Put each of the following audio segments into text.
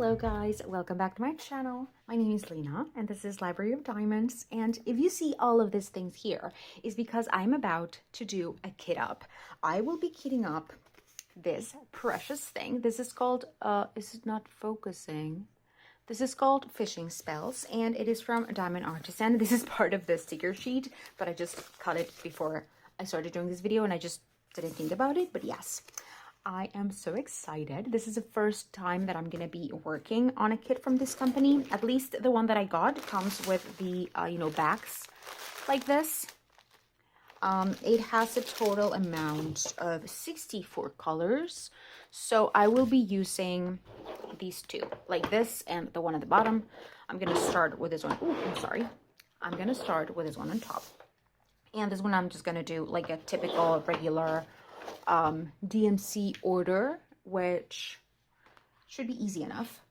Hello guys, welcome back to my channel. My name is Lena and this is Library of Diamonds, and if you see all of these things here is because I'm about to do a kit up. I will be kitting up this precious thing. This is called is it not focusing? This is called Fishing Spells and it is from Diamond Artisan. This is part of the sticker sheet, but I just cut it before I started doing this video and I just didn't think about it, but yes. I am so excited. This is the first time that I'm going to be working on a kit from this company. At least the one that I got comes with the, backs like this. It has a total amount of 64 colors. So I will be using these two, like this and the one at the bottom. I'm going to start with this one. Ooh, I'm sorry. I'm going to start with this one on top. And this one I'm just going to do like a typical regular DMC order, which should be easy enough.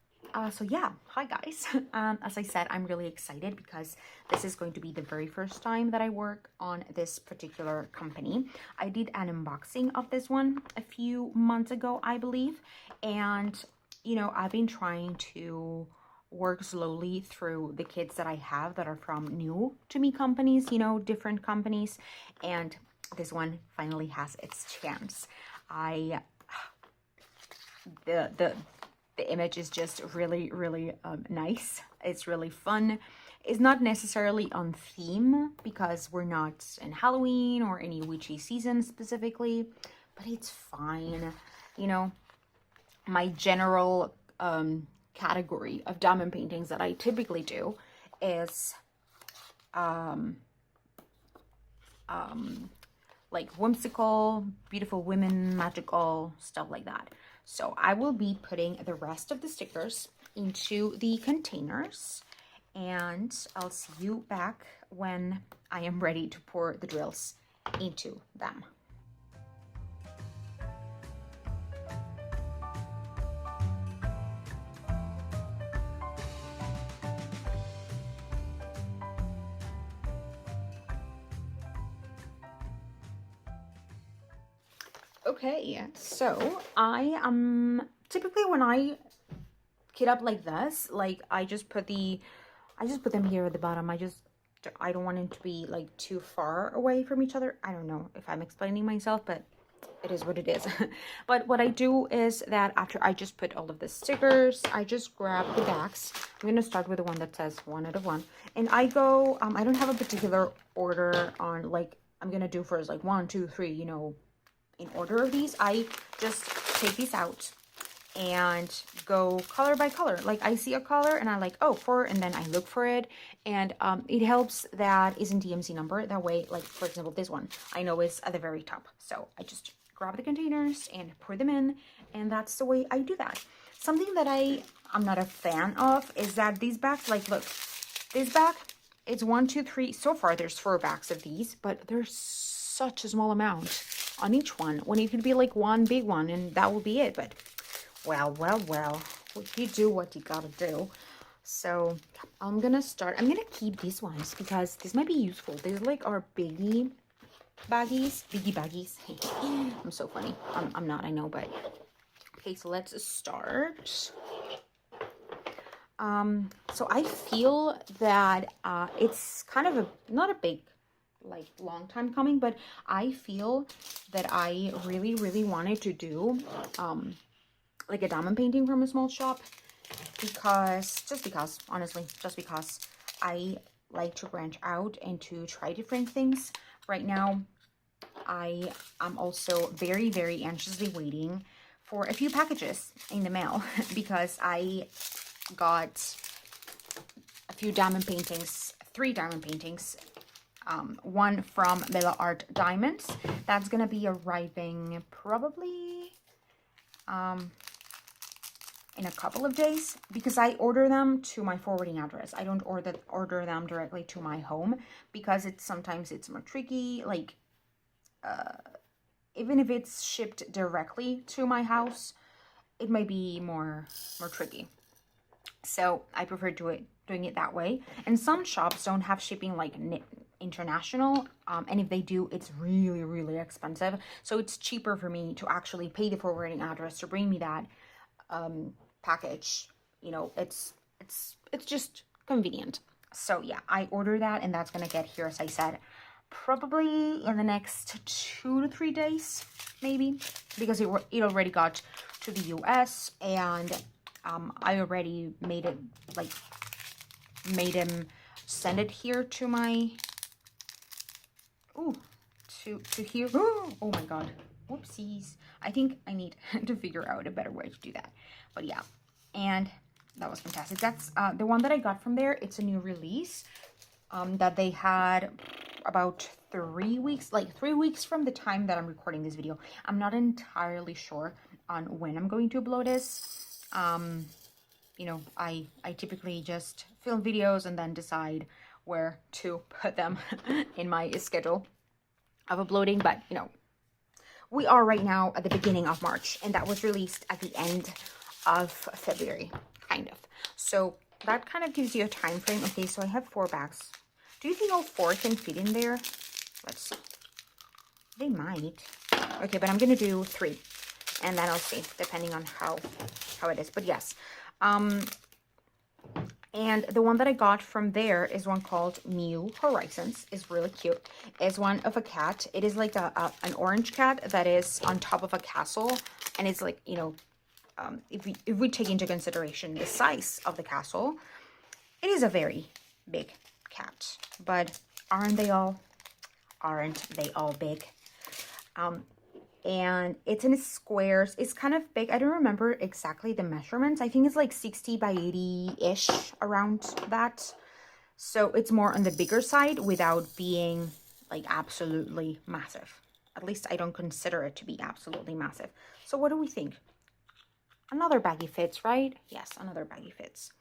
So yeah, hi guys. As I said, I'm really excited because this is going to be the very first time that I work on this particular company. I did an unboxing of this one a few months ago, I believe, and I've been trying to work slowly through the kits that I have that are from new to me companies, different companies, and this one finally has its chance. The image is just really nice. It's really fun. It's not necessarily on theme because we're not in Halloween or any witchy season specifically, but it's fine. My general category of diamond paintings that I typically do is like whimsical, beautiful women, magical, stuff like that. So I will be putting the rest of the stickers into the containers and I'll see you back when I am ready to pour the drills into them. Okay, so I typically when I kit up like this, like I just put them here at the bottom. I don't want it to be like too far away from each other. I don't know if I'm explaining myself, but it is what it is. But what I do is that after I just put all of the stickers, I just grab the backs. I'm gonna start with the one that says 1 out of 1, and I go I don't have a particular order on like I'm gonna do first like 1, 2, 3, in order of these. I just take these out and go color by color. Like I see a color and I like, oh, and then I look for it, and it helps that is in DMC number. That way, like for example, this one I know is at the very top, so I just grab the containers and pour them in, and that's the way I do that. Something that I'm not a fan of is that these backs, like look, this back, it's 1, 2, 3. So far there's 4 backs of these, but there's such a small amount on each one when it could be like one big one and that will be it. But well, you do what you gotta do. So I'm gonna keep these ones because this might be useful. These like are biggie baggies. I'm so funny. I'm not, I know, but okay, so let's start. So I feel that it's kind of not a big like long time coming, but I feel that I really wanted to do like a diamond painting from a small shop because honestly I like to branch out and to try different things. Right now I am also very anxiously waiting for a few packages in the mail because I got a few diamond paintings, 3 diamond paintings. One from Bella Art Diamonds that's gonna be arriving probably in a couple of days because I order them to my forwarding address. I don't order them directly to my home because sometimes it's more tricky. Like even if it's shipped directly to my house, it might be more tricky. So I prefer doing it that way. And some shops don't have shipping like international, and if they do, it's really expensive. So it's cheaper for me to actually pay the forwarding address to bring me that package you know, it's just convenient. So yeah, I ordered that, and that's gonna get here, as I said, probably in the next 2 to 3 days, maybe, because it already got to the US, and I already made him send it here to my to here. Oh my god, whoopsies. I think I need to figure out a better way to do that, but yeah. And that was fantastic. That's the one that I got from there. It's a new release that they had about 3 weeks, like 3 weeks from the time that I'm recording this video. I'm not entirely sure on when I'm going to upload this. You know, I typically just film videos and then decide where to put them in my schedule of uploading. But, you know, we are right now at the beginning of March, and that was released at the end of February, kind of. So that kind of gives you a time frame. Okay, so I have 4 bags. Do you think all 4 can fit in there? Let's see. They might. Okay, but I'm gonna do 3, and then I'll see, depending on how it is. But yes, and the one that I got from there is one called New Horizons. It's really cute. It's one of a cat. It is like an orange cat that is on top of a castle, and it's like, you know, if we take into consideration the size of the castle, it is a very big cat. But aren't they all big? And it's in squares. It's kind of big. I don't remember exactly the measurements. I think it's like 60 by 80-ish, around that. So it's more on the bigger side without being like absolutely massive. At least I don't consider it to be absolutely massive. So what do we think? Another baggie fits, right? Yes, another baggie fits.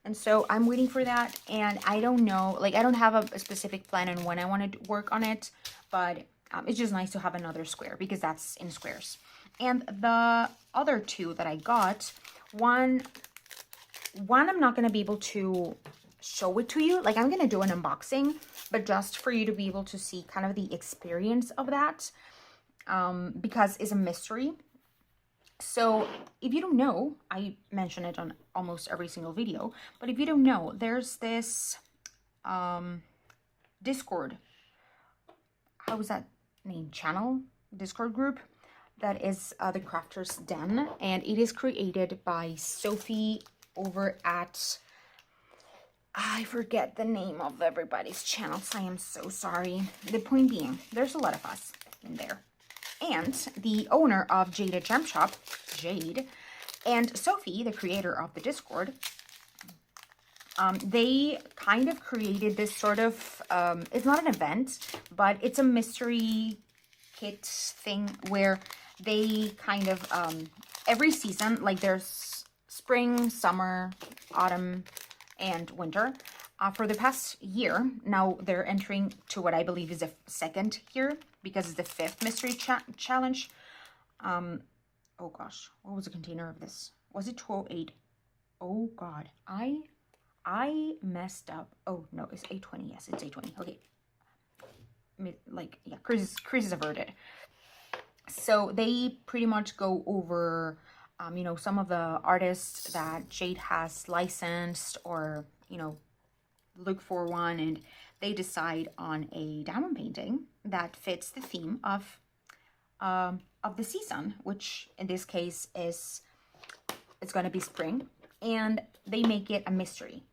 And so I'm waiting for that. And I don't know, like, I don't have a specific plan on when I want to work on it, but it's just nice to have another square because that's in squares. And the other 2 that I got, one I'm not going to be able to show it to you. Like, I'm going to do an unboxing, but just for you to be able to see kind of the experience of that, because it's a mystery. So if you don't know, I mention it on almost every single video, but if you don't know, there's this Discord, how was that name, channel, Discord group, that is the Crafter's Den, and it is created by Sophie over at, I forget the name of everybody's channels. I am so sorry. The point being, there's a lot of us in there. And the owner of Jade Gem Shop, Jade, and Sophie, the creator of the Discord, they kind of created this sort of, it's not an event, but it's a mystery kit thing where they kind of, every season, like there's spring, summer, autumn, and winter. For the past year, now they're entering to what I believe is the 2nd year, because it's the 5th mystery challenge. Oh gosh, what was the container of this? Was it 208? Oh god, I messed up. Oh no, it's 820. Yes, it's 820. Okay. Like, yeah, crisis averted. So they pretty much go over, you know, some of the artists that Jade has licensed, or, you know, look for one, and they decide on a diamond painting that fits the theme of the season, which in this case is, it's going to be spring, and they make it a mystery.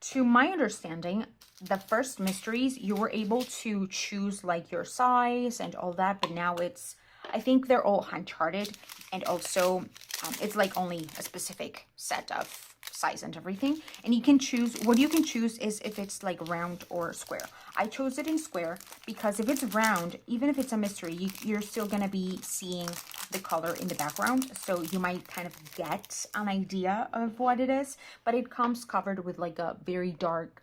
To my understanding, the first mysteries, you were able to choose like your size and all that, but now it's, I think they're all hand-charted, and also it's like only a specific set of size and everything, and you can choose, what you can choose is if it's like round or square. I chose it in square because if it's round, even if it's a mystery, you're still gonna be seeing the color in the background, so you might kind of get an idea of what it is, but it comes covered with like a very dark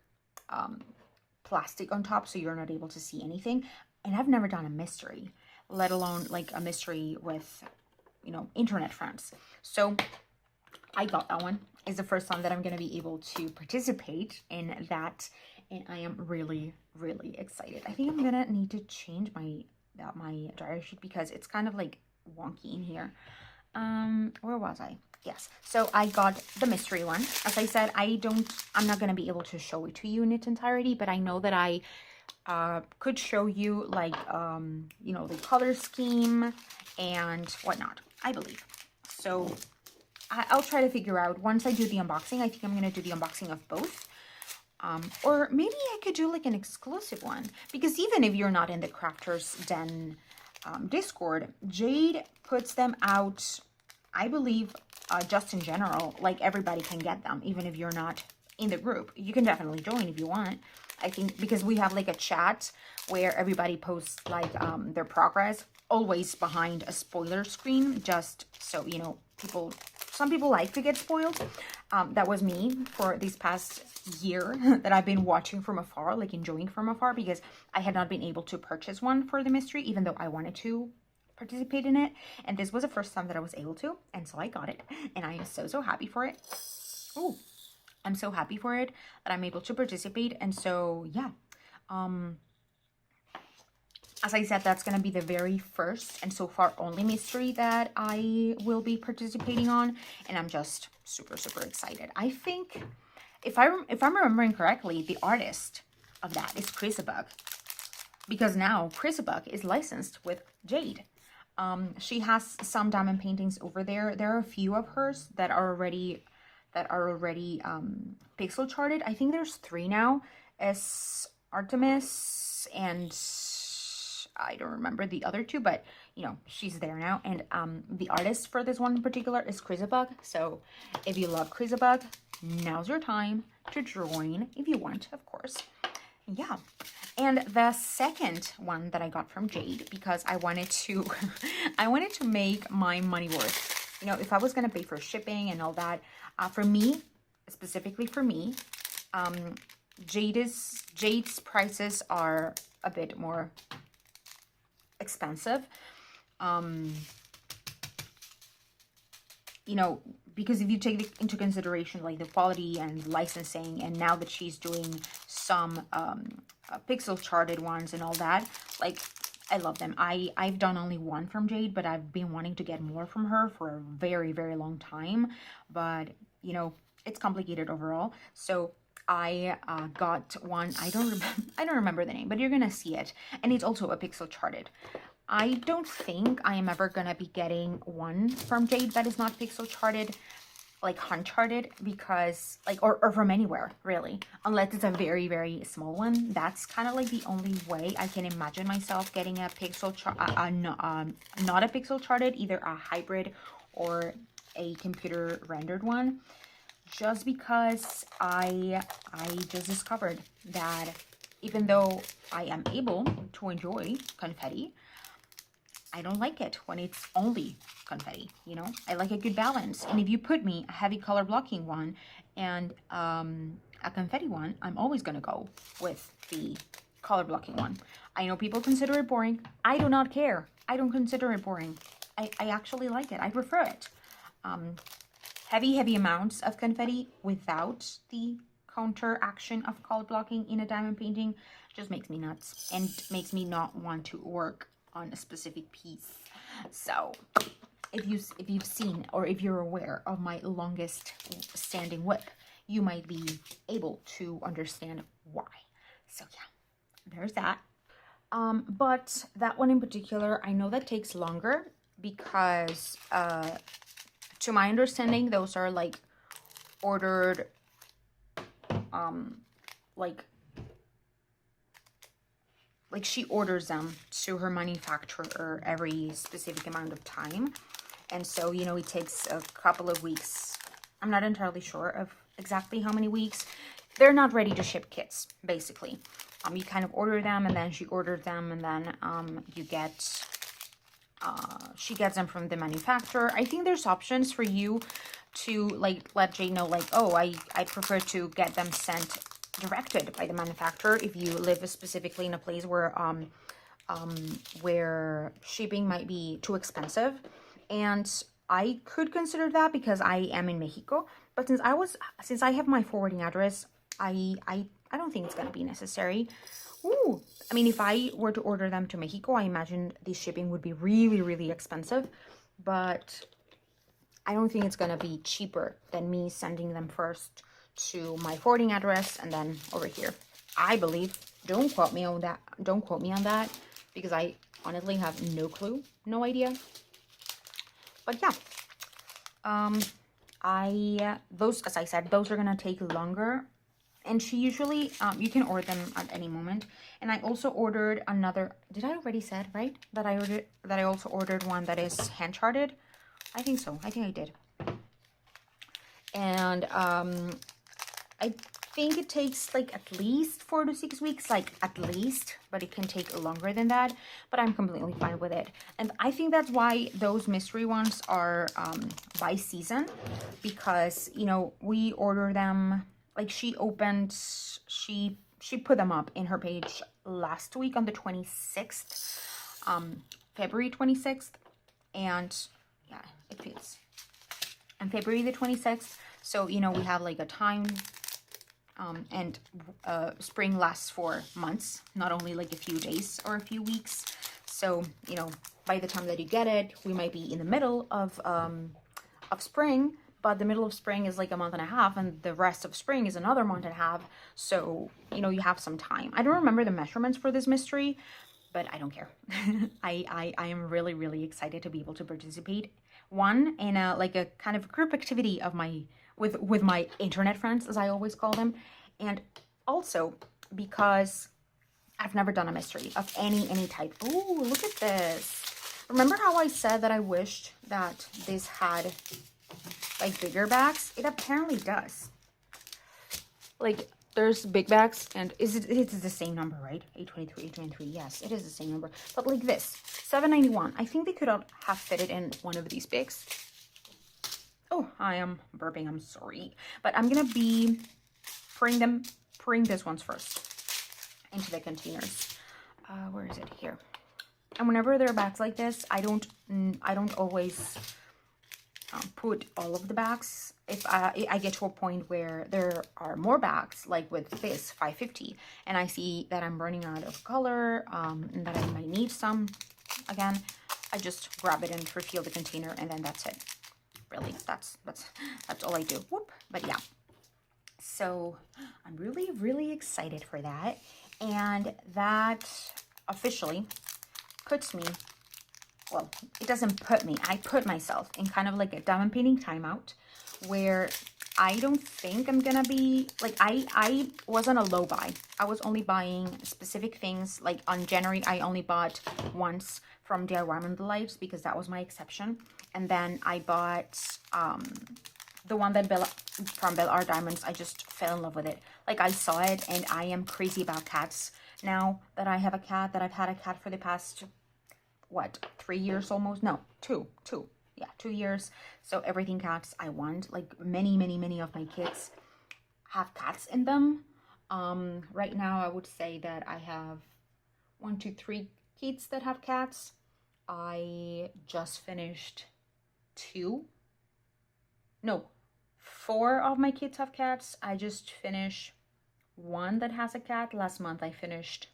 plastic on top, so you're not able to see anything. And I've never done a mystery, let alone like a mystery with, you know, internet friends. So I got that one. It's the first time that I'm going to be able to participate in that, and I am really, really excited. I think I'm going to need to change my diary sheet because it's kind of like wonky in here. Where was I? Yes, so I got the mystery one. As I said, I'm not going to be able to show it to you in its entirety, but I know that I could show you like, you know, the color scheme and whatnot, I believe. So I'll try to figure out, once I do the unboxing, I think I'm going to do the unboxing of both. Or maybe I could do like an exclusive one, because even if you're not in the Crafters Den Discord, Jade puts them out, I believe, just in general. Like, everybody can get them, even if you're not in the group. You can definitely join if you want. I think because we have like a chat where everybody posts like their progress, always behind a spoiler screen, just so, you know, some people like to get spoiled. That was me for this past year that I've been watching from afar, like enjoying from afar, because I had not been able to purchase one for the mystery, even though I wanted to participate in it. And this was the first time that I was able to, and so I got it, and I am so happy for it. Oh, I'm so happy for it that I'm able to participate. And so yeah, as I said, that's going to be the very first and so far only mystery that I will be participating on. And I'm just super excited. I think, if I'm remembering correctly, the artist of that is Crisabug. Because now Crisabug is licensed with Jade. She has some diamond paintings over there. There are a few of hers that are already pixel charted. I think there's 3 now. As Artemis, and I don't remember the other 2, but you know, she's there now. And the artist for this one in particular is Crisabug. So if you love Crisabug, now's your time to join, if you want, of course. Yeah. And the second one that I got from Jade, because I wanted to make my money worth. You know, if I was gonna pay for shipping and all that, for me, specifically for me, Jade's prices are a bit more expensive. You know, because if you take into consideration like the quality and licensing, and now that she's doing some pixel charted ones and all that, like, I love them. I've done only one from Jade, but I've been wanting to get more from her for a very long time. But you know, it's complicated overall. So I got one. I don't remember the name, but you're gonna see it, and it's also a pixel charted. I don't think I am ever gonna be getting one from Jade that is not pixel charted, like hand charted, because like, or from anywhere really, unless it's a very small one. That's kind of like the only way I can imagine myself getting a pixel not a pixel charted, either a hybrid or a computer rendered one, just because I just discovered that even though I am able to enjoy confetti, I don't like it when it's only confetti, you know? I like a good balance. And if you put me a heavy color blocking one and a confetti one, I'm always gonna go with the color blocking one. I know people consider it boring. I do not care. I don't consider it boring. I actually like it. I prefer it. Heavy amounts of confetti without the counter action of color blocking in a diamond painting just makes me nuts and makes me not want to work on a specific piece. So if you've seen, or if you're aware of my longest standing whip, you might be able to understand why. So yeah, there's that. But that one in particular, I know that takes longer because to my understanding, those are like ordered like she orders them to her manufacturer every specific amount of time. And so, you know, it takes a couple of weeks. I'm not entirely sure of exactly how many weeks. They're not ready to ship kits, basically. You kind of order them, and then she orders them, and then you get, she gets them from the manufacturer. I think there's options for you to like let Jade know, like, oh, I prefer to get them sent directed by the manufacturer if you live specifically in a place where shipping might be too expensive. And I could consider that because I am in Mexico, but since I have my forwarding address, I don't think it's going to be necessary. Ooh, I mean, if I were to order them to Mexico, I imagine the shipping would be really expensive. But I don't think it's gonna be cheaper than me sending them first to my forwarding address and then over here. I believe. Don't quote me on that. Don't quote me on that, because I honestly have no clue, no idea. But yeah, those, as I said, those are gonna take longer. And she usually, you can order them at any moment. And I also ordered another, did I already said, right? That I also ordered one that is hand charted. I think so. I think I did. And I think it takes like at least 4 to 6 weeks, like at least, but it can take longer than that. But I'm completely fine with it. And I think that's why those mystery ones are by season, because, you know, we order them. Like she put them up in her page last week on the 26th, February 26th, and yeah, it fits. And February the 26th, so, you know, we have like a time, and spring lasts for months, not only like a few days or a few weeks. So, you know, by the time that you get it, we might be in the middle of spring. But the middle of spring is like a month and a half, and the rest of spring is another month and a half. So, you know, you have some time. I don't remember the measurements for this mystery, but I don't care. I am really, really excited to be able to participate. One, in a like a kind of group activity of my with my internet friends, as I always call them, and also because I've never done a mystery of any type. Oh, look at this! Remember how I said that I wished that this had like bigger bags? It apparently does. Like, there's big bags, and it's the same number, right? 823, 823. Yes, it is the same number. But like this, $7.91. I think they could have fitted in one of these bigs. Oh, I am burping. I'm sorry, but I'm gonna be pouring this ones first into the containers. Where is it? Here. And whenever there are bags like this, I don't always put all of the bags. If I get to a point where there are more bags, like with this 550, and I see that I'm running out of color, and that I might need some again, I just grab it and refill the container, and then that's it. Really, that's all I do. Whoop. But yeah, so I'm really, really excited for that, and that officially puts me, well, it doesn't put me, I put myself in kind of like a diamond painting timeout, where I don't think I'm gonna be, like, I was on a low buy. I was only buying specific things. Like on January, I only bought once from DIY Delights, because that was my exception. And then I bought the one that from Belle Art Diamonds. I just fell in love with it. Like, I saw it, and I am crazy about cats now that I have a cat, that I've had a cat for the past, what, 3 years almost? No, two. Yeah, 2 years. So everything cats I want. Like, many of my kids have cats in them. Right now I would say that I have 1, 2, 3 kids that have cats. I just finished 4 of my kids have cats. I just finished 1 that has a cat. Last month I finished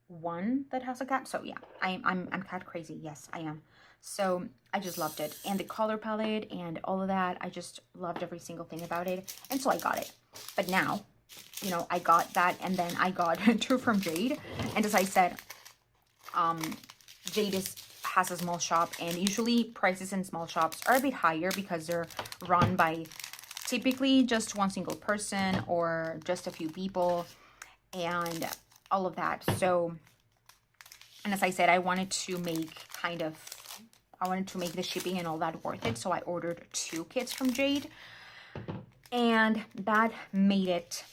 1 that has a cat. So yeah, I'm cat crazy. Yes, I am. So I just loved it, and the color palette and all of that. I just loved every single thing about it, and so I got it. But now, you know, I got that, and then I got 2 from Jade. And as I said, Jade has a small shop, and usually prices in small shops are a bit higher because they're run by typically just one single person or just a few people and all of that. So, and as I said, I wanted to make the shipping and all that worth it. So I ordered 2 kits from Jade, and that made it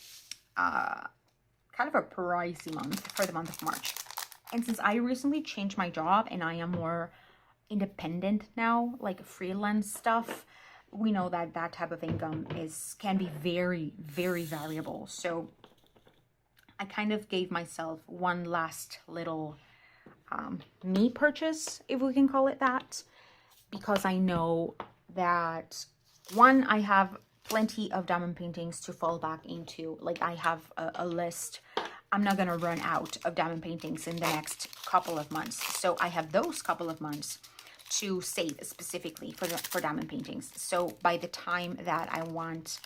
kind of a pricey month for the month of March. And since I recently changed my job and I am more independent now, like freelance stuff, we know that that type of income can be very, very variable. So I kind of gave myself one last little me purchase, if we can call it that, because I know that, one, I have plenty of diamond paintings to fall back into. Like, I have a list. I'm not gonna run out of diamond paintings in the next couple of months, so I have those couple of months. to save specifically for diamond paintings. So by the time that I want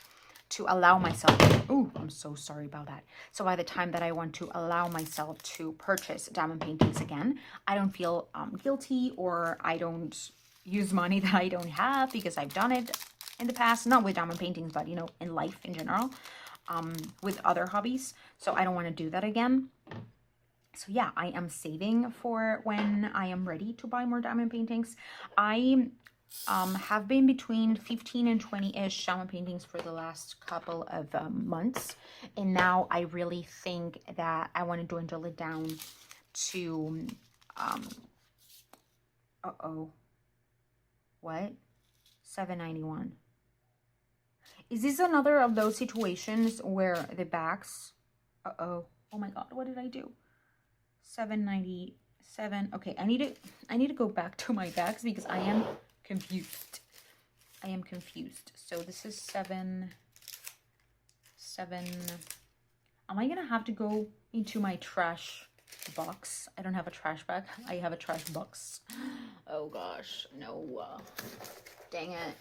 to allow myself, oh, I'm so sorry about that. So by the time that I want to allow myself to purchase diamond paintings again, I don't feel guilty, or I don't use money that I don't have, because I've done it in the past, not with diamond paintings, but you know, in life in general, with other hobbies. So I don't want to do that again. So yeah, I am saving for when I am ready to buy more diamond paintings. I have been between 15 and 20-ish diamond paintings for the last couple of months. And now I really think that I want to dwindle it down to, what? $7.91. Is this another of those situations where the backs, oh my God, what did I do? $7.97. Okay, I need to go back to my bags because I am confused. I am confused. So this is 7. Am I gonna have to go into my trash box? I don't have a trash bag. I have a trash box. Oh gosh, no. Dang it.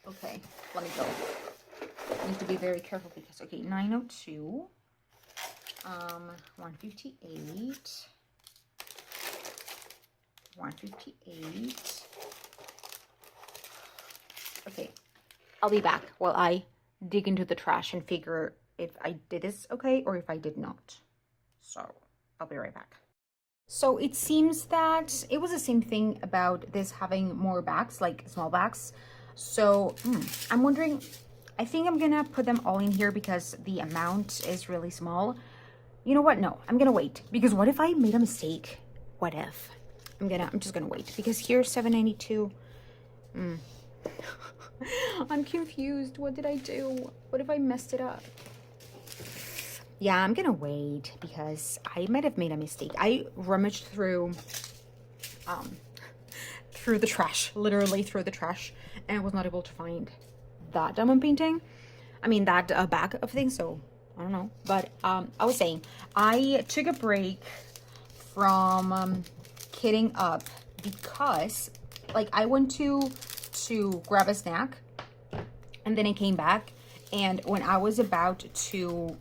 Okay, let me go. I need to be very careful because, okay, 902. 158. 158. Okay, I'll be back while I dig into the trash and figure if I did this okay or if I did not. So I'll be right back. So it seems that it was the same thing about this having more backs, like small backs. So I'm wondering, I think I'm gonna put them all in here because the amount is really small. You know what? No, I'm gonna wait, because what if I made a mistake? What if? I'm just gonna wait, because here's $7.92. I'm confused. What did I do? What if I messed it up? Yeah, I'm gonna wait because I might have made a mistake. I rummaged through the trash, literally through the trash, and I was not able to find that diamond painting. I mean, that bag of things, so I don't know. But I was saying, I took a break from kitting up because, like, I went to grab a snack, and then I came back, and when I was about to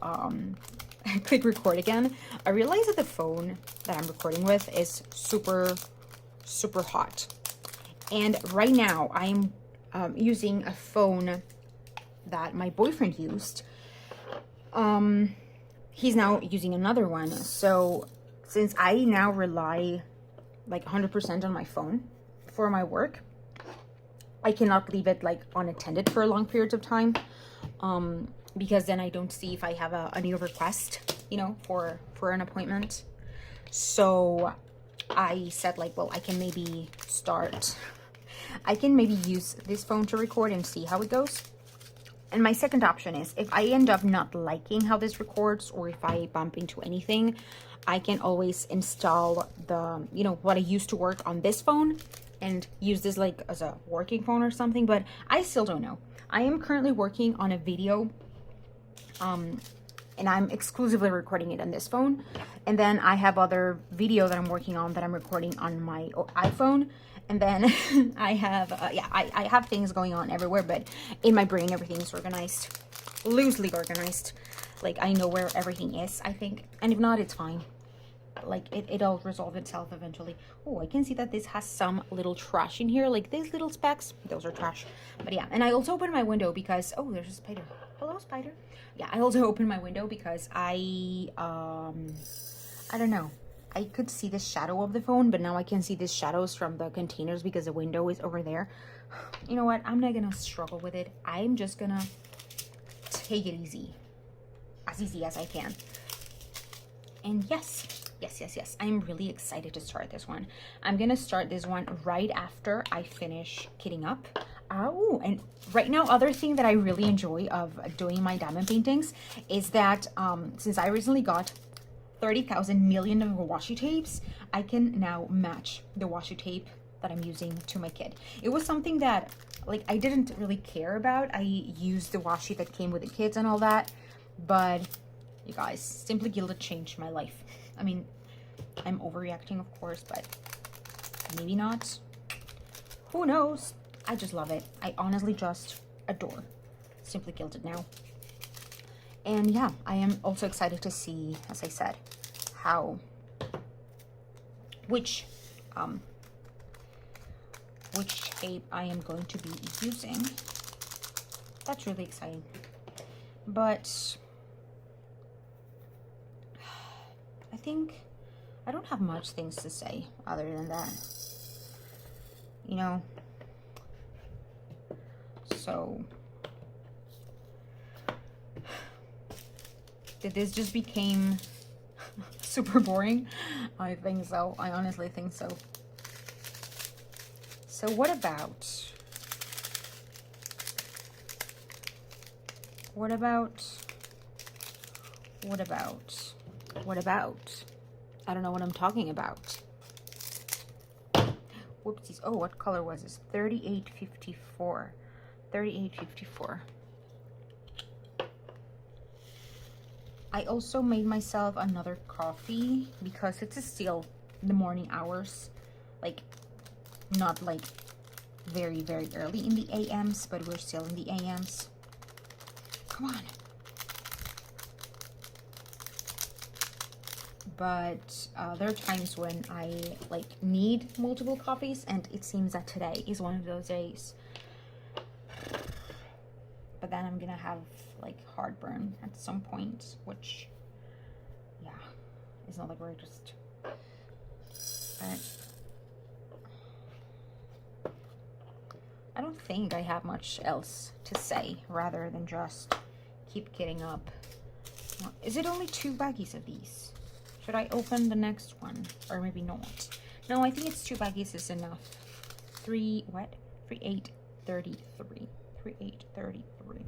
click record again, I realized that the phone that I'm recording with is super hot. And right now I'm using a phone that my boyfriend used. He's now using another one. So since I now rely like 100% on my phone for my work, I cannot leave it like unattended for long periods of time, because then I don't see if I have a new request, you know, for an appointment. So I said, like, well, I can maybe use this phone to record and see how it goes. And my second option is, if I end up not liking how this records, or if I bump into anything, I can always install the, you know, what I used to work on this phone and use this like as a working phone or something. But I still don't know. I am currently working on a video, and I'm exclusively recording it on this phone. And then I have other video that I'm working on that I'm recording on my iPhone. And then I have, I have things going on everywhere, but in my brain, everything's organized, loosely organized. Like, I know where everything is, I think. And if not, it's fine. Like, it'll resolve itself eventually. Oh, I can see that this has some little trash in here. Like, these little specks, those are trash. But yeah, and I also opened my window because, oh, there's a spider. Hello, spider. Yeah, I also opened my window because I don't know. I could see the shadow of the phone, but now I can see these shadows from the containers because the window is over there. You know what? I'm not gonna struggle with it. I'm just gonna take it easy. As easy as I can. And yes. I'm really excited to start this one. I'm gonna start this one right after I finish kitting up. Oh, and right now, other thing that I really enjoy of doing my diamond paintings is that since I recently got 30,000 million of washi tapes, I can now match the washi tape that I'm using to my kit. It was something that, like, I didn't really care about. I used the washi that came with the kits and all that, but you guys, Simply Gilded changed my life. I mean, I'm overreacting, of course, but maybe not. Who knows? I just love it. I honestly just adore Simply Gilded now. And yeah, I am also excited to see, as I said, which shape I am going to be using. That's really exciting. But I think I don't have much things to say other than that. You know, so did this just became super boring? I think so. I honestly think so. So what about I don't know what I'm talking about. Whoopsies. Oh, what color was this? 3854. 3854. I also made myself another coffee because it's still the morning hours. Like, not like very, very early in the AMs, but we're still in the AMs. Come on. But there are times when I like need multiple coffees, and it seems that today is one of those days. But then I'm gonna have like heartburn at some point, which, yeah, is not the greatest. But I don't think I have much else to say rather than just keep getting up. Is it only 2 baggies of these? Should I open the next one? Or maybe not. No, I think it's 2 baggies is enough. 3833. 3833.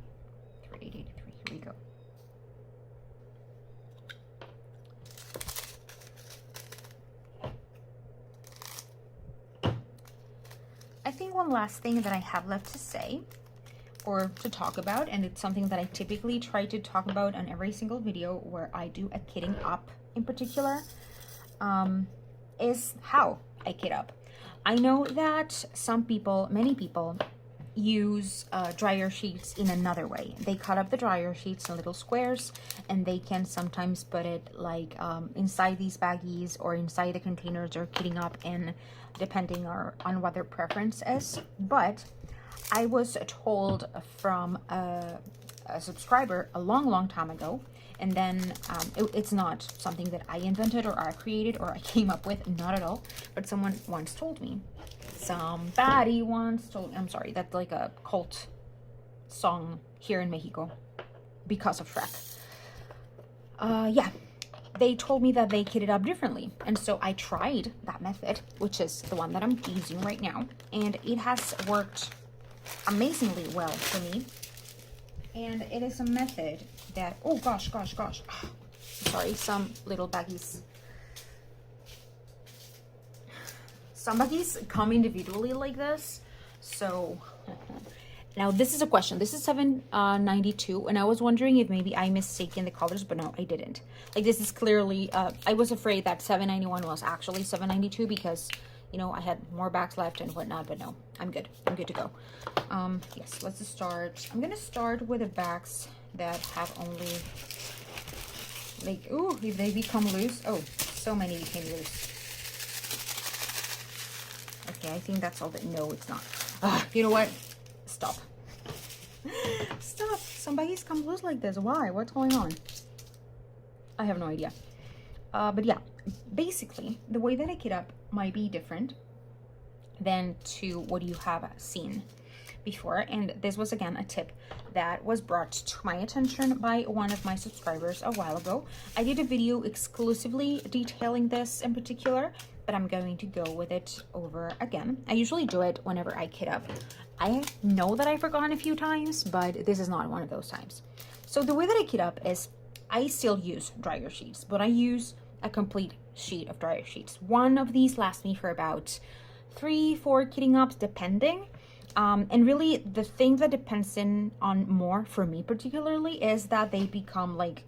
3883. Here we go. I think one last thing that I have left to say or to talk about, and it's something that I typically try to talk about on every single video where I do a kitting up in particular, is how I kit up. I know that many people use dryer sheets in another way. They cut up the dryer sheets in little squares, and they can sometimes put it like inside these baggies or inside the containers they're kitting up in, depending on what their preference is. But I was told from a subscriber a long time ago, and then it's not something that I invented or I created or I came up with, not at all, but someone once told me. Somebody once told me, I'm sorry, that's like a cult song here in Mexico because of Shrek. Yeah, they told me that they kit it up differently, and so I tried that method, which is the one that I'm using right now, and it has worked amazingly well for me. And it is a method that, oh gosh, sorry, some little baggies. Some baggies come individually like this. So now this is a question. This is 792, and I was wondering if maybe I mistaken the colors, but no, I didn't. Like, this is clearly I was afraid that 791 was actually 792 because, you know, I had more bags left and whatnot, but no, I'm good to go. Yes, let's start. I'm gonna start with the bags that have only, like, ooh, if they become loose. Oh, so many became loose. Okay, I think that's all that, no, it's not. You know what? Stop. Stop. Some baggies come loose like this. Why? What's going on? I have no idea. But yeah, basically, the way that I kit up might be different than to what you have seen before, and this was again a tip that was brought to my attention by one of my subscribers a while ago. I did a video exclusively detailing this in particular, but I'm going to go with it over again. I usually do it whenever I kit up. I know that I've forgotten a few times, but this is not one of those times. So the way that I kit up is I still use dryer sheets, but I use a complete sheet of dryer sheets. One of these lasts me for about 3-4 kitting ups, depending. And really, the thing that depends on more for me particularly is that they become like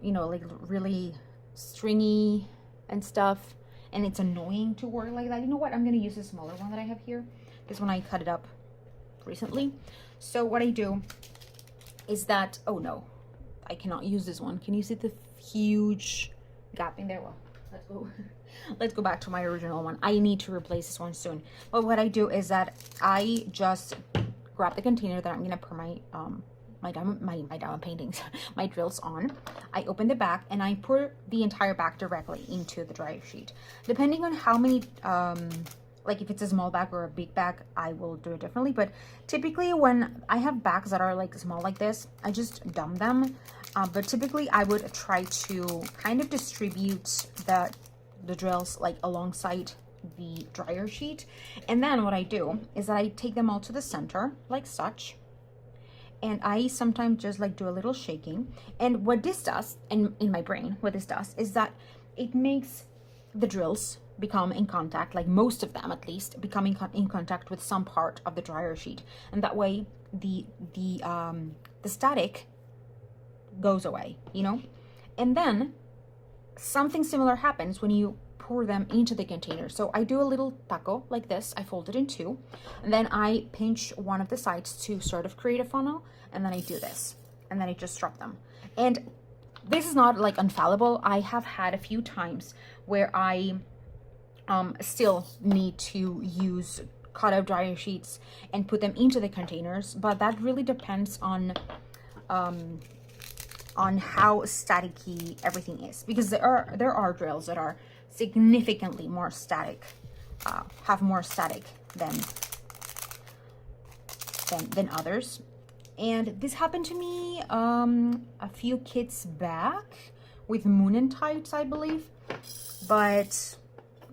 you know, like really stringy and stuff. and it's annoying to work like that. You know what? I'm gonna use the smaller one that I have here. This one I cut it up recently. So what I do is that, oh no, I cannot use this one. Can you see the huge gap in there? Well, let's go back to my original one. I need to replace this one soon. But what I do is that I just grab the container that I'm gonna put my diamond paintings, my drills on. I open the back and I pour the entire bag directly into the dryer sheet. Depending on how many, like if it's a small bag or a big bag, I will do it differently. But typically when I have bags that are like small like this, I just dump them. But typically I would try to kind of distribute the drills like alongside the dryer sheet. And then what I do is that I take them all to the center like such. And I sometimes just like do a little shaking. And what this does, and in my brain, what this does is that it makes the drills become in contact, like most of them at least, becoming in contact with some part of the dryer sheet. And that way the static goes away, you know? And then something similar happens when you pour them into the container. So I do a little taco like this. I fold it in two, and then I pinch one of the sides to sort of create a funnel, and then I do this, and then I just drop them. And this is not like infallible. I have had a few times where I still need to use cut out dryer sheets and put them into the containers, but that really depends on how staticky everything is, because there are drills that are significantly more static, have more static than others. And this happened to me a few kits back with Moon and Tides, I believe. But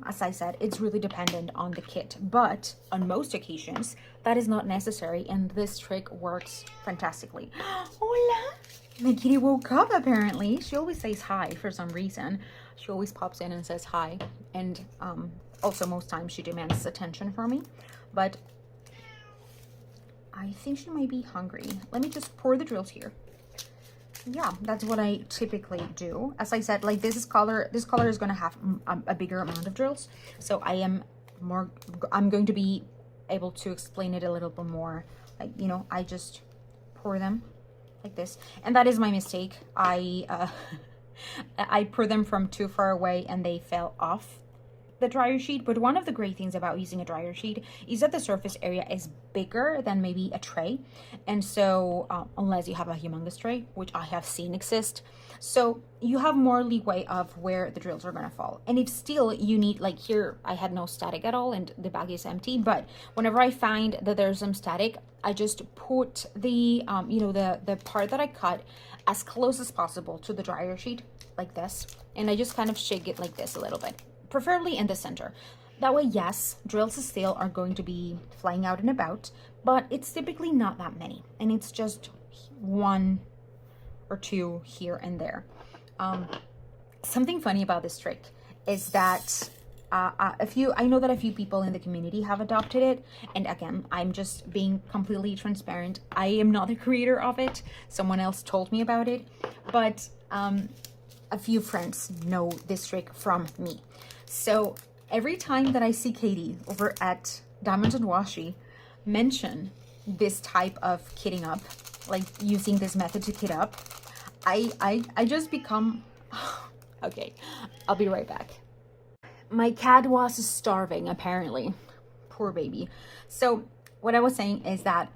as I said, it's really dependent on the kit. But on most occasions, that is not necessary, and this trick works fantastically. Hola! My kitty woke up apparently. She always says hi for some reason. She always pops in and says hi. And also most times she demands attention from me. But I think she might be hungry. Let me just pour the drills here. Yeah, that's what I typically do. As I said, like this color is going to have a bigger amount of drills. So I'm going to be able to explain it a little bit more. Like, you know, I just pour them like this. And that is my mistake. I pour them from too far away and they fell off the dryer sheet. But one of the great things about using a dryer sheet is that the surface area is bigger than maybe a tray. And so unless you have a humongous tray, which I have seen exist, so you have more leeway of where the drills are going to fall. And if still you need, like here I had no static at all and the bag is empty, but whenever I find that there's some static, I just put the you know, the part that I cut as close as possible to the dryer sheet like this, and I just kind of shake it like this a little bit, preferably in the center. That way, yes, drills still are going to be flying out and about, but it's typically not that many, and it's just one or two here and there. Something funny about this trick is that I know that a few people in the community have adopted it, and again, I'm just being completely transparent. I am not the creator of it. Someone else told me about it, but a few friends know this trick from me. So every time that I see Katie over at Diamonds and Washi mention this type of kitting up, like using this method to kit up, I just become okay, I'll be right back. My cat was starving apparently, poor baby. So what I was saying is that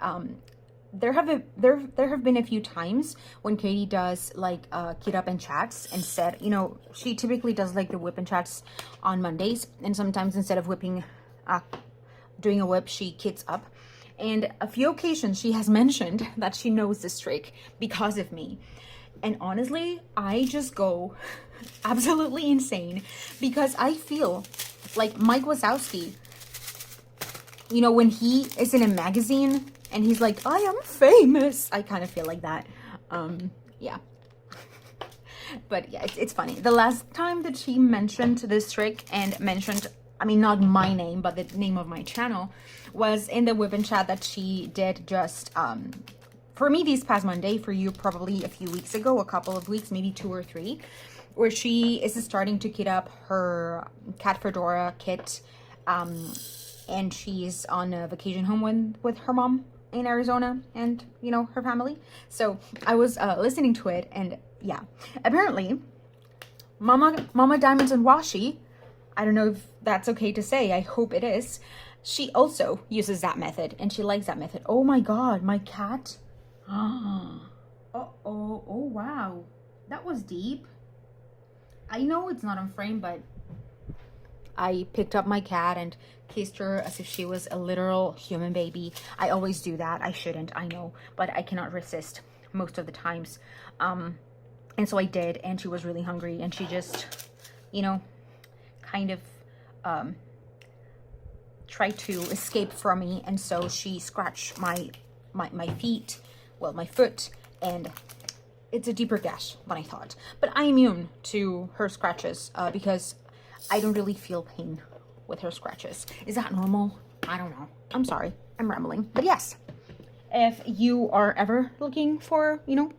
there have been a few times when Katie does like kit up and chats, and said, you know, she typically does like the whip and chats on Mondays, and sometimes instead of whipping doing a whip, she kits up. And a few occasions she has mentioned that she knows this trick because of me. And honestly, I just go absolutely insane, because I feel like Mike Wazowski, you know, when he is in a magazine and he's like, I am famous, I kind of feel like that. Yeah. But yeah, it's funny. The last time that she mentioned this trick and mentioned, I mean, not my name, but the name of my channel, was in the whip and chat that she did just, for me this past Monday, for you probably a few weeks ago, a couple of weeks, maybe 2 or 3, where she is starting to kit up her cat fedora kit, and she's on a vacation home with her mom in Arizona and, you know, her family. So I was listening to it, and yeah, apparently Mama Diamonds and Washi, I don't know if that's okay to say, I hope it is, she also uses that method and she likes that method. Oh my god, my cat. Oh wow, that was deep. I know it's not on frame, but I picked up my cat and kissed her as if she was a literal human baby. I always do that. I shouldn't, I know, but I cannot resist most of the times. And so I did, and she was really hungry, and she just, you know, kind of tried to escape from me, and so she scratched my feet, well, my foot, and it's a deeper gash than I thought. But I'm immune to her scratches because I don't really feel pain with her scratches. Is that normal? I don't know. I'm sorry. I'm rambling. But yes, if you are ever looking for, you know,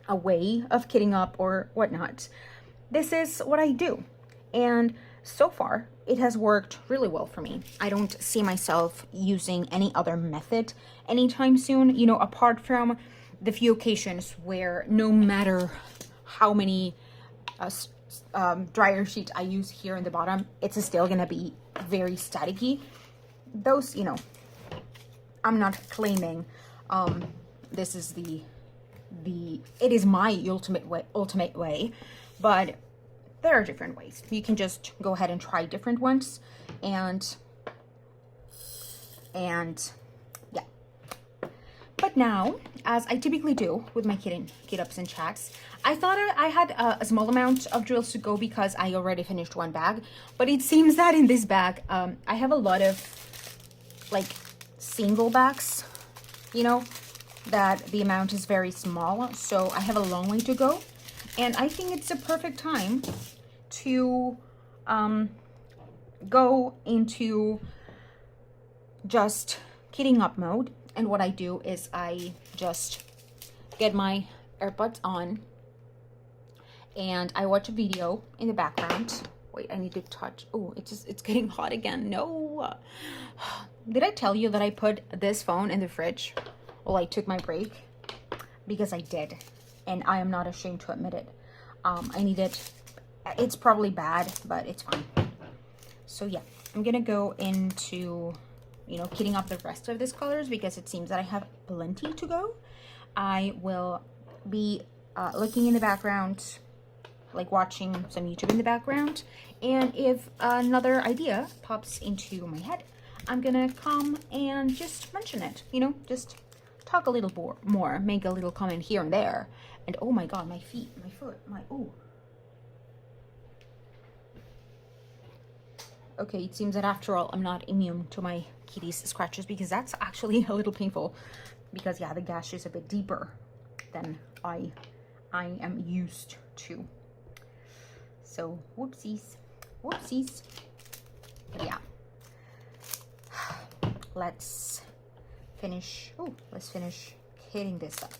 a way of kitting up or whatnot, this is what I do. And so far, it has worked really well for me. I don't see myself using any other method anytime soon, you know, apart from the few occasions where no matter how many dryer sheet I use here in the bottom, it's still gonna be very staticky. Those, you know, I'm not claiming this is it is my ultimate way, but there are different ways. You can just go ahead and try different ones, and yeah. But now, as I typically do with my kit ups and chats, I thought I had a small amount of drills to go because I already finished one bag, but it seems that in this bag I have a lot of like single bags, you know, that the amount is very small, so I have a long way to go. And I think it's a perfect time to go into just kitting up mode. And what I do is I just get my AirPods on and I watch a video in the background. Wait, I need to touch. Oh, it's getting hot again. No. Did I tell you that I put this phone in the fridge while I took my break? Because I did, and I am not ashamed to admit it. I need it. It's probably bad, but it's fine. So yeah, I'm gonna go into, you know, kitting up the rest of these colors because it seems that I have plenty to go. I will be looking in the background, like watching some YouTube in the background, and if another idea pops into my head, I'm gonna come and just mention it, you know, just talk a little more, make a little comment here and there. And oh my god, my feet, my foot, oh. Okay, it seems that after all, I'm not immune to my kitty's scratches because that's actually a little painful because yeah, the gash is a bit deeper than I am used to. So whoopsies. But yeah, let's finish kitting this up.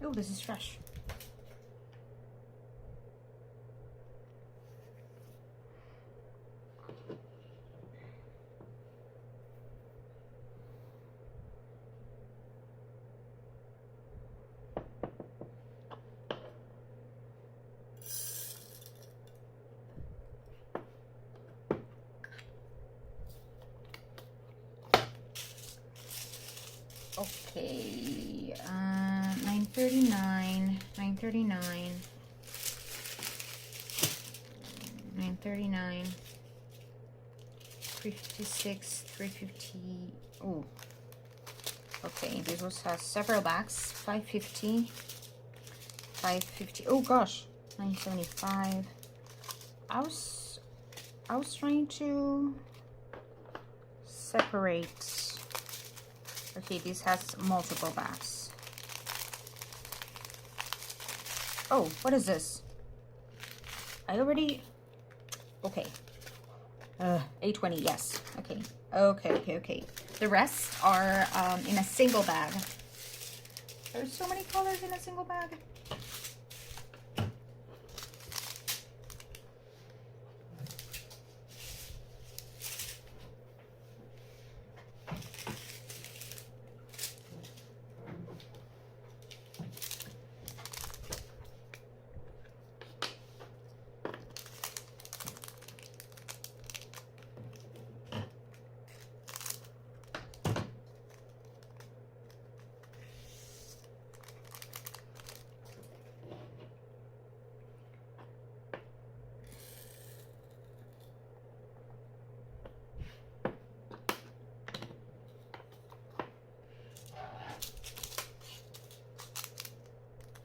Oh, this is fresh. Okay, 939, 939, 939, 356, 350. Oh, okay, this was has several bags. 550, 550. Oh gosh, 975. I was trying to separate. Okay, this has multiple bags. Oh, what is this? I already... Okay. 820, yes. Okay. Okay. The rest are in a single bag. There's so many colors in a single bag.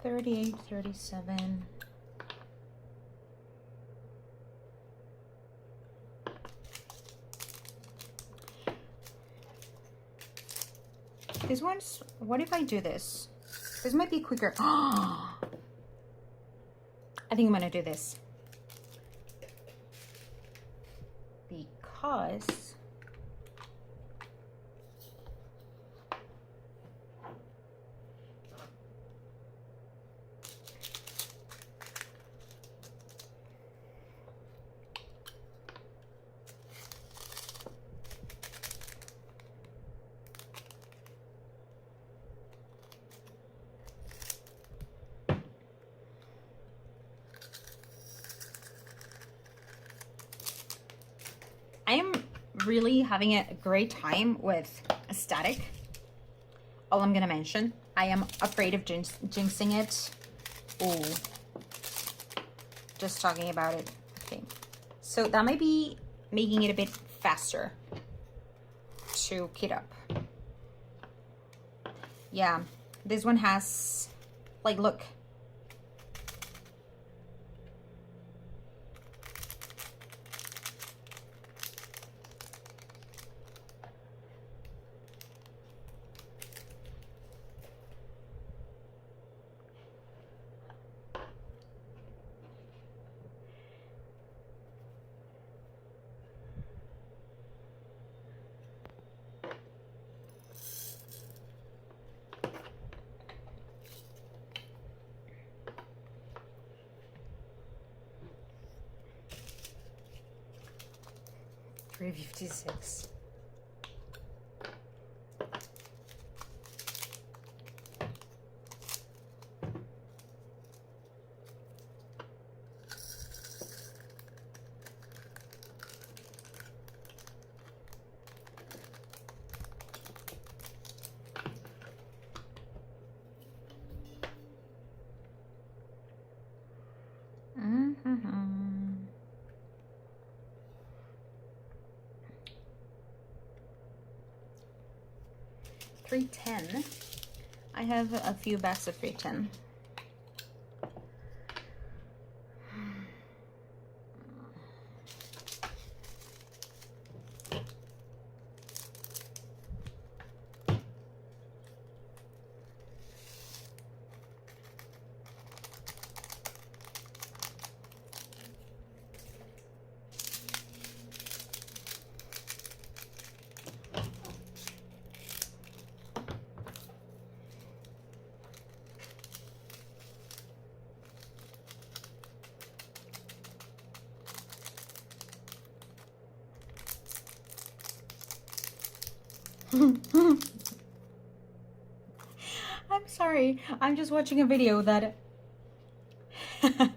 $38, $37. This one's, what if I do this? This might be quicker. I think I'm gonna do this. Because I am really having a great time with static. All I'm gonna mention, I am afraid of jinxing it. Oh, just talking about it. Okay, so that might be making it a bit faster to kit up. Yeah, this one has, like, look. $356. $310. I have a few bags of $310. I'm sorry. I'm just watching a video that. Oh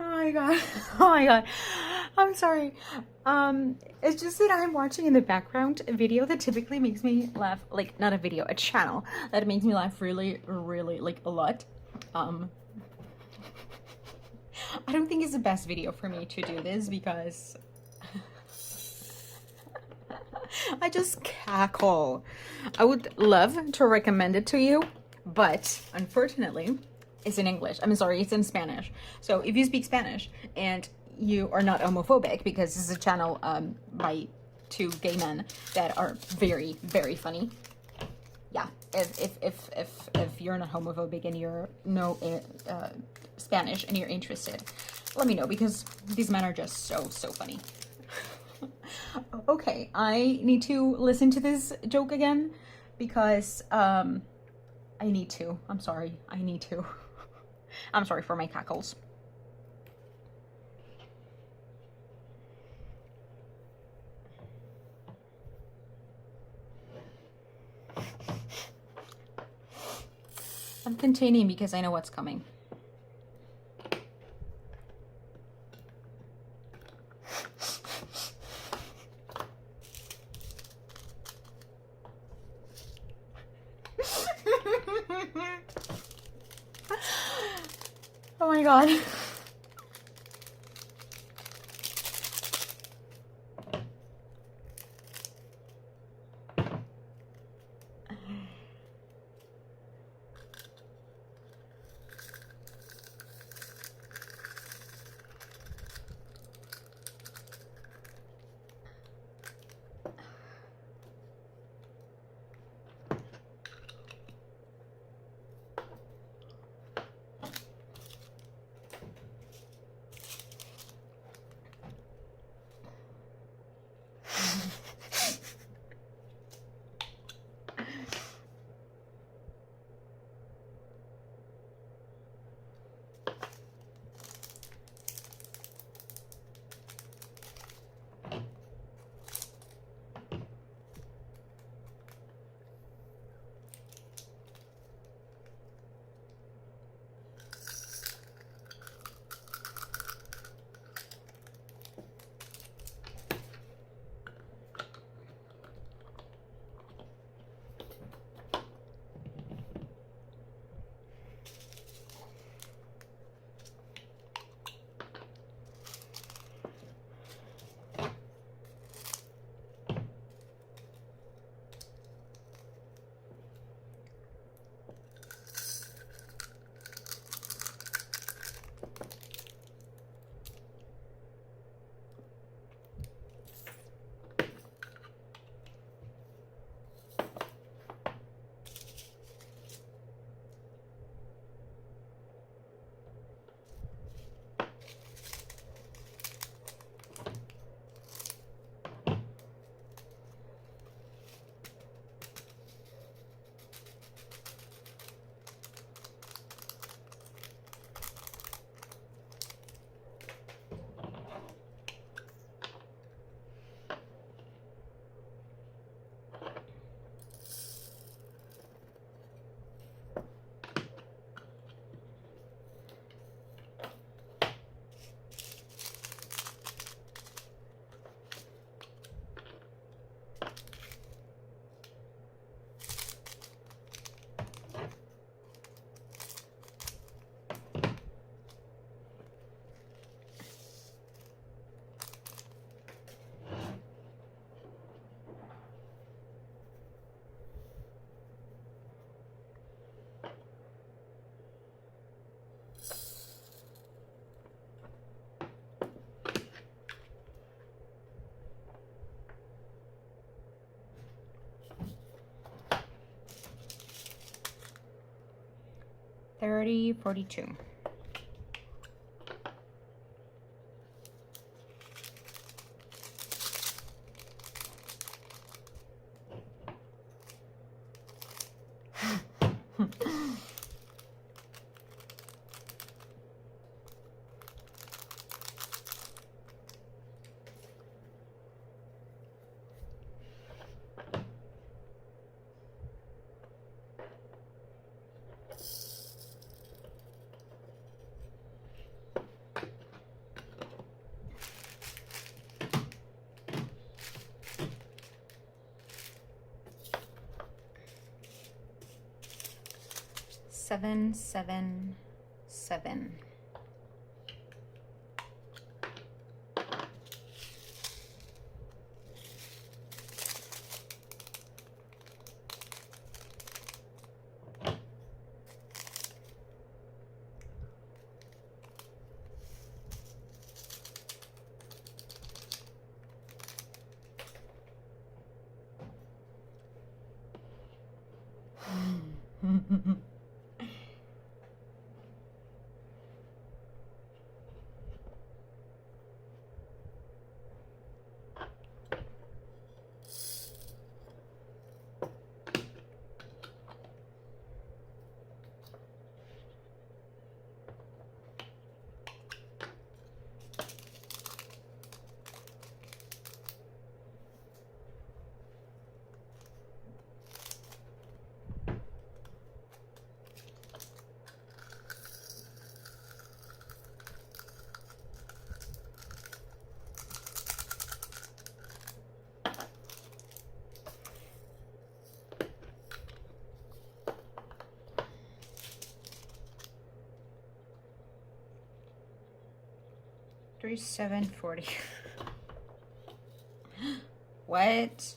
my god. Oh my god. I'm sorry. It's just that I'm watching in the background a video that typically makes me laugh. Like, not a video, a channel that makes me laugh really, really, like, a lot. I don't think it's the best video for me to do this because I just cackle. I would love to recommend it to you, but unfortunately, it's in English. I'm sorry, it's in Spanish. So if you speak Spanish and you are not homophobic, because this is a channel by two gay men that are very, very funny. Yeah, if you're not homophobic and you're no Spanish and you're interested, let me know, because these men are just so funny. Okay, I need to listen to this joke again because I need to. I'm sorry. I need to. I'm sorry for my cackles. I'm containing because I know what's coming. Oh my god. $30.42. 777. $37.40. What?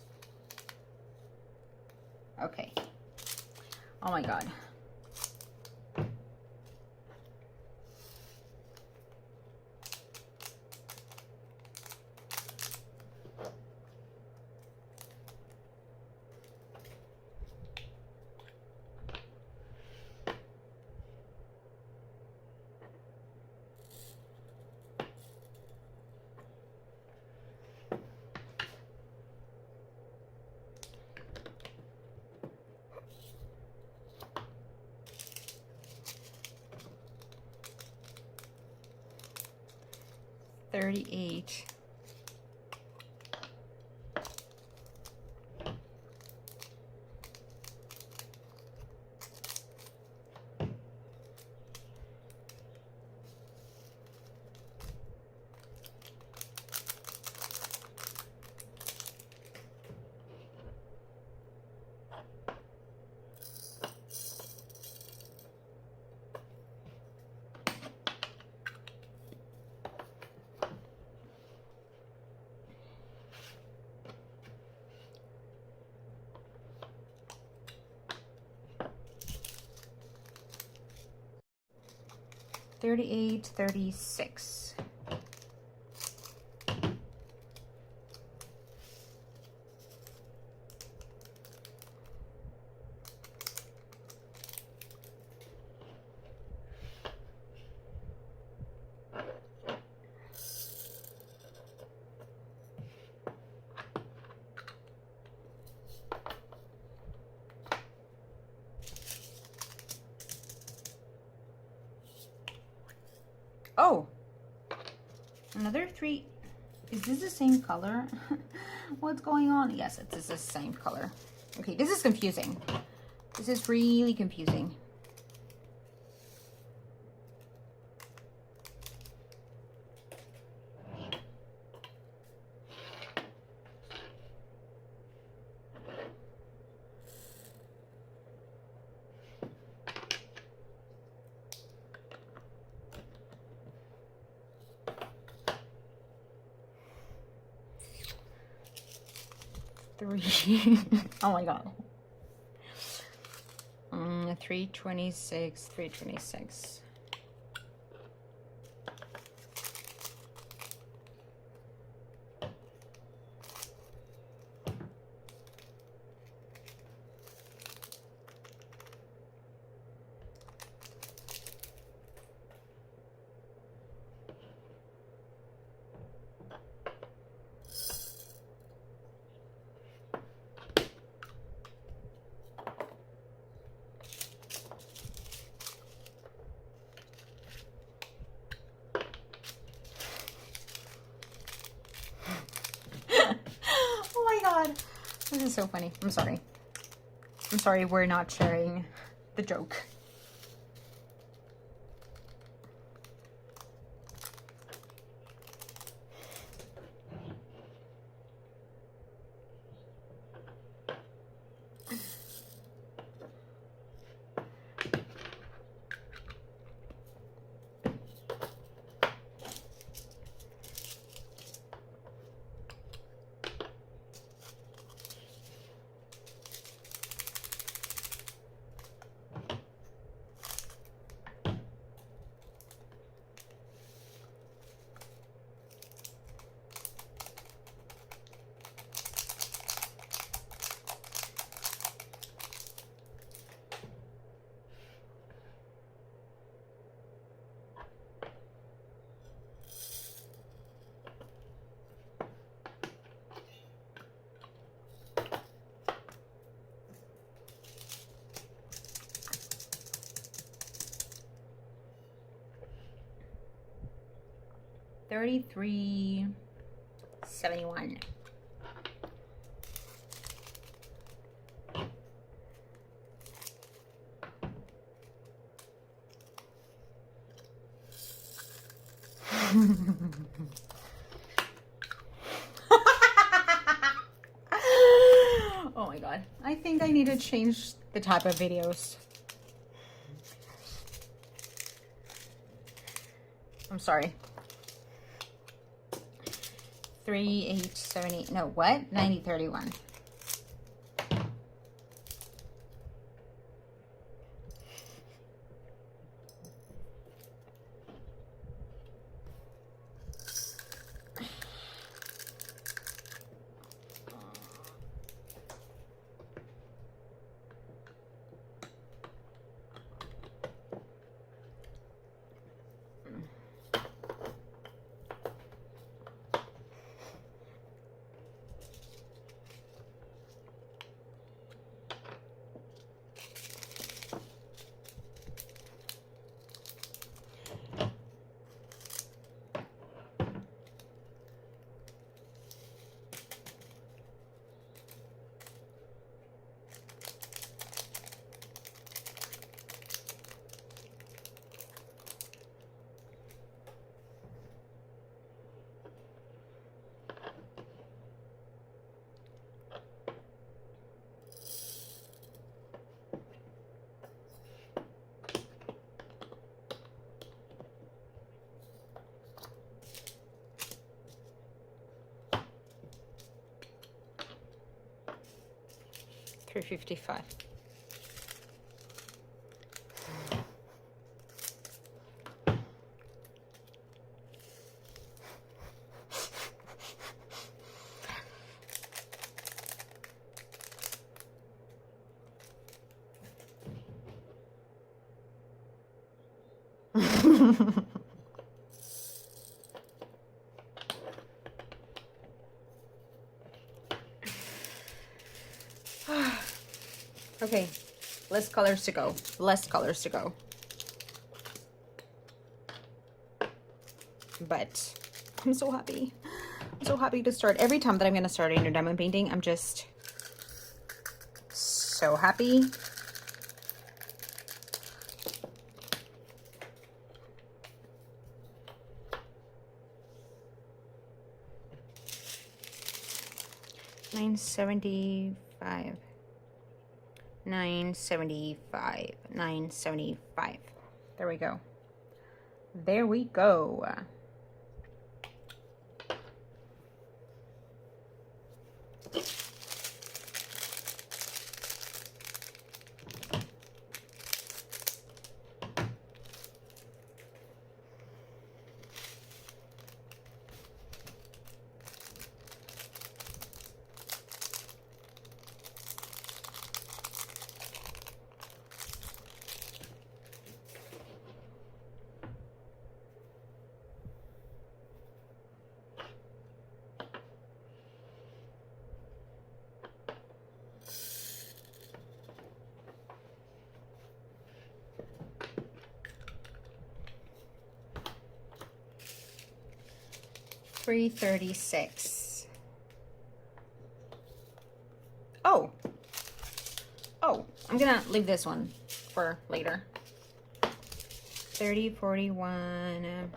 Okay. Oh my God. $38. $38.36. Oh, another 3. Is this the same color? What's going on? Yes, it is the same color. Okay, this is confusing. This is really confusing. Oh my God. 326, 326. This is so funny. I'm sorry. I'm sorry we're not sharing the joke. 33.71. Oh my god. I think I need to change the type of videos. I'm sorry. 3878. No, what? 9031. $355. Okay, less colors to go. Less colors to go. But I'm so happy. I'm so happy to start. Every time that I'm going to start a new diamond painting, I'm just so happy. $975. $975. $975. There we go. There we go. $336. Oh, I'm gonna leave this one for later. 3041.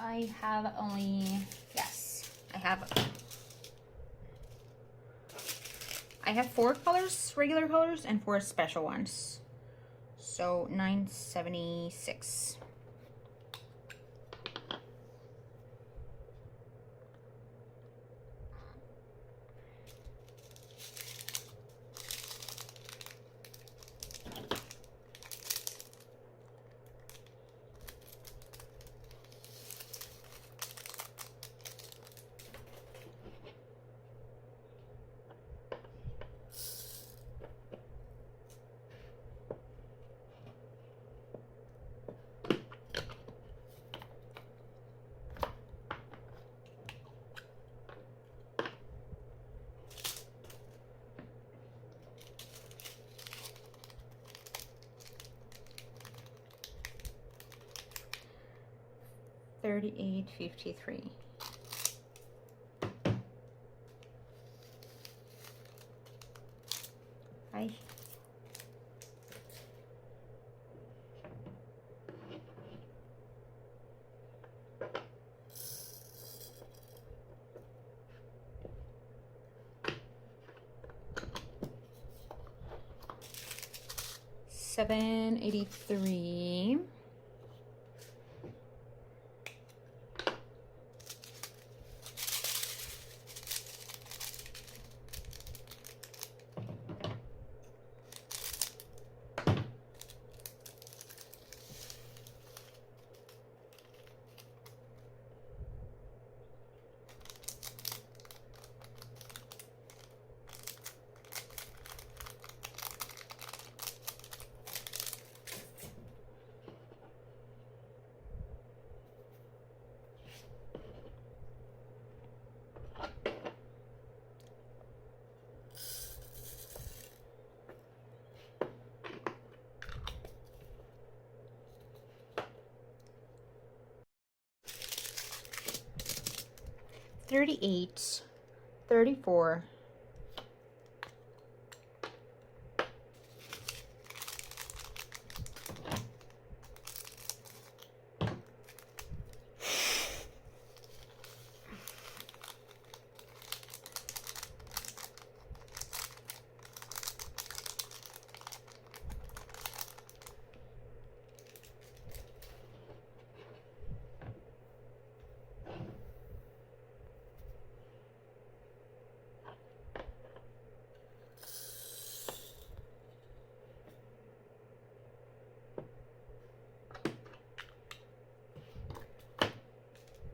I have only, yes, I have 4 colors, regular colors, and 4 special ones. So $976. 38.53. Hi. $7.83. $38, $34.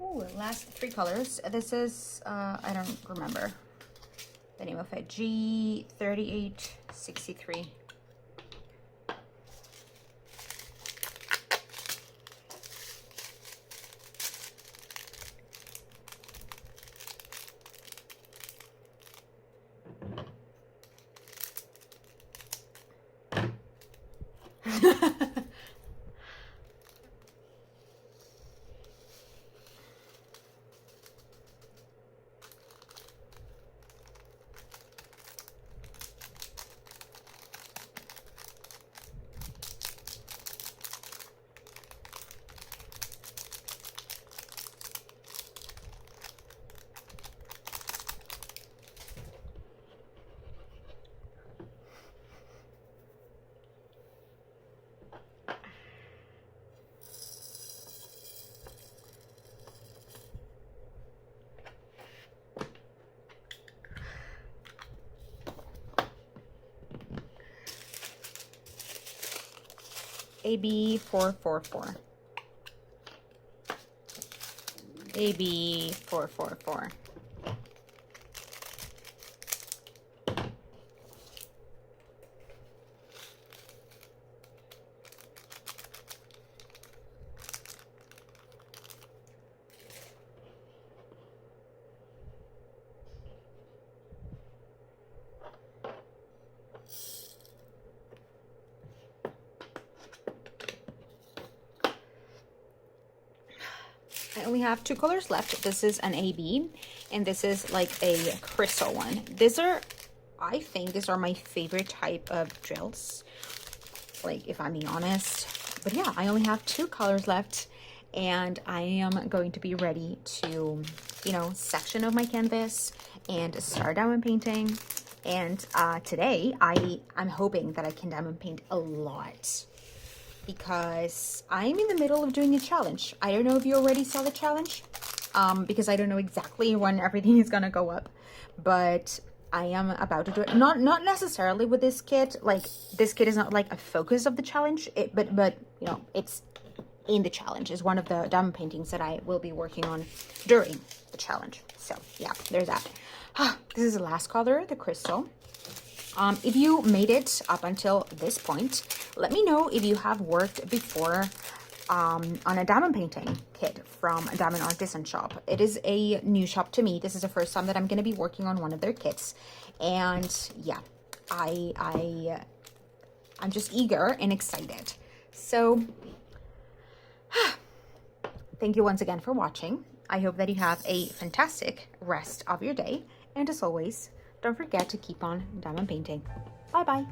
Ooh, last three colors. This is, I don't remember the name of it. G3863. AB444. AB444. I only have two colors left. This is an AB, and this is like a crystal one. These are, I think these are my favorite type of drills, like, if I'm being honest. But yeah, I only have two colors left, and I am going to be ready to, you know, section of my canvas and start diamond painting. And today I'm hoping that I can diamond paint a lot, because I'm in the middle of doing a challenge. I don't know if you already saw the challenge, because I don't know exactly when everything is gonna go up, but I am about to do it. Not necessarily with this kit. Like, this kit is not like a focus of the challenge, but you know, it's in the challenge. Is one of the diamond paintings that I will be working on during the challenge. So yeah, there's that. This is the last color, the crystal. If you made it up until this point, let me know if you have worked before on a diamond painting kit from a Diamond Artisan shop. It is a new shop to me. This is the first time that I'm going to be working on one of their kits. And yeah, I'm just eager and excited. So thank you once again for watching. I hope that you have a fantastic rest of your day. And as always, don't forget to keep on diamond painting. Bye-bye.